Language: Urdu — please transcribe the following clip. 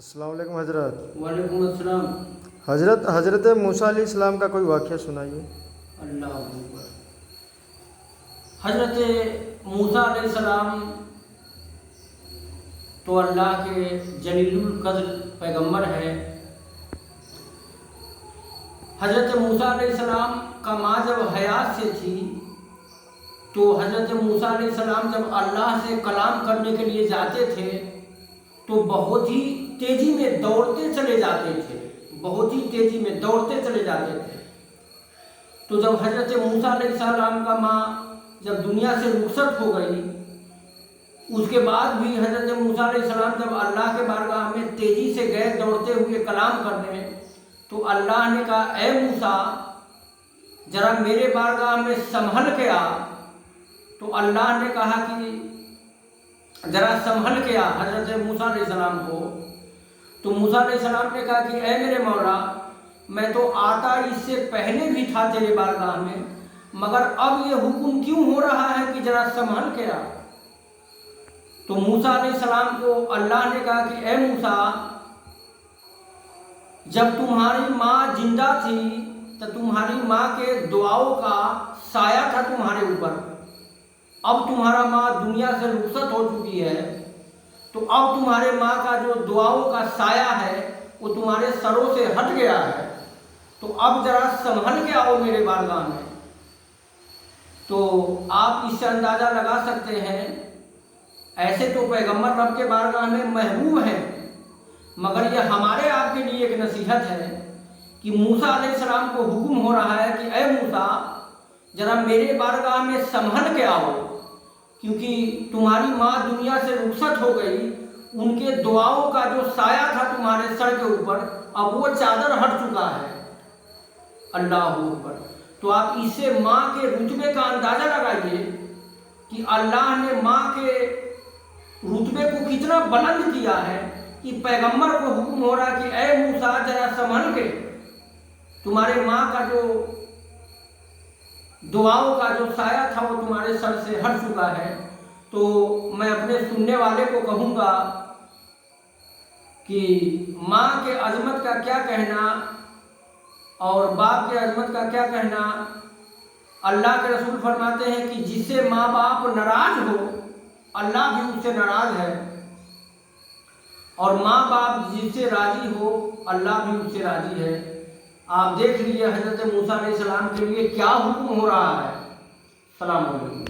السلام علیکم حضرت۔ وعلیکم السلام۔ حضرت موسیٰ علیہ السلام کا کوئی واقعہ سنائیے۔ اللہ اکبر۔ حضرت موسیٰ علیہ السلام تو اللہ کے جلیل القدر پیغمبر ہے۔ حضرت موسیٰ علیہ السلام کا ماں جب حیات سے تھی تو حضرت موسیٰ علیہ السلام جب اللہ سے کلام کرنے کے لیے جاتے تھے تو بہت ہی تیزی میں دوڑتے چلے جاتے تھے، بہت ہی تیزی میں دوڑتے چلے جاتے تھے۔ تو جب حضرت موسیٰ علیہ السلام کا ماں جب دنیا سے رخصت ہو گئی، اس کے بعد بھی حضرت موسیٰ علیہ السلام جب اللہ کے بارگاہ میں تیزی سے گئے دوڑتے ہوئے کلام کرنے، تو اللہ نے کہا اے موسیٰ ذرا میرے بارگاہ میں سنبھل کے آ۔ تو اللہ نے کہا کہ ذرا سنبھل کے آ حضرت موسیٰ علیہ السلام کو۔ تو موسیٰ علیہ السلام نے کہا کہ اے میرے مولا، میں تو آتا اس سے پہلے بھی تھا تیرے بارگاہ میں، مگر اب یہ حکم کیوں ہو رہا ہے کہ ذرا سنبھل کے آ۔ تو موسیٰ علیہ السلام کو اللہ نے کہا کہ اے موسیٰ، جب تمہاری ماں زندہ تھی تو تمہاری ماں کے دعاؤں کا سایہ تھا تمہارے اوپر۔ اب تمہارا ماں دنیا سے رخصت ہو چکی ہے تو اب تمہارے ماں کا جو دعاؤں کا سایہ ہے وہ تمہارے سروں سے ہٹ گیا ہے، تو اب ذرا سنبھل کے آؤ میرے بارگاہ میں۔ تو آپ اس سے اندازہ لگا سکتے ہیں، ایسے تو پیغمبر رب کے بارگاہ میں محبوب ہیں، مگر یہ ہمارے آپ کے لیے ایک نصیحت ہے کہ موسیٰ علیہ السلام کو حکم ہو رہا ہے کہ اے موسیٰ ذرا میرے بارگاہ میں سنبھل کے آؤ، کیونکہ تمہاری ماں دنیا سے رخصت ہو گئی، ان کے دعاؤں کا جو سایہ تھا تمہارے سر کے اوپر اب وہ چادر ہٹ چکا ہے۔ اللہ اکبر۔ تو آپ اس سے ماں کے رتبے کا اندازہ لگائیے کہ اللہ نے ماں کے رتبے کو کتنا بلند کیا ہے کہ پیغمبر کو حکم ہو رہا کہ اے موسیٰ ذرا سنبھل کے، تمہارے ماں کا جو دعاؤں کا جو سایہ تھا وہ تمہارے سر سے ہٹ چکا ہے۔ تو میں اپنے سننے والے کو کہوں گا کہ ماں کے عظمت کا کیا کہنا اور باپ کے عظمت کا کیا کہنا۔ اللہ کے رسول فرماتے ہیں کہ جس سے ماں باپ ناراض ہو اللہ بھی اس سے ناراض ہے، اور ماں باپ جس سے راضی ہو اللہ بھی اس سے راضی ہے۔ آپ دیکھ لیجیے حضرت موسیٰ علیہ السلام کے لیے کیا حکم ہو رہا ہے۔ السلام علیکم۔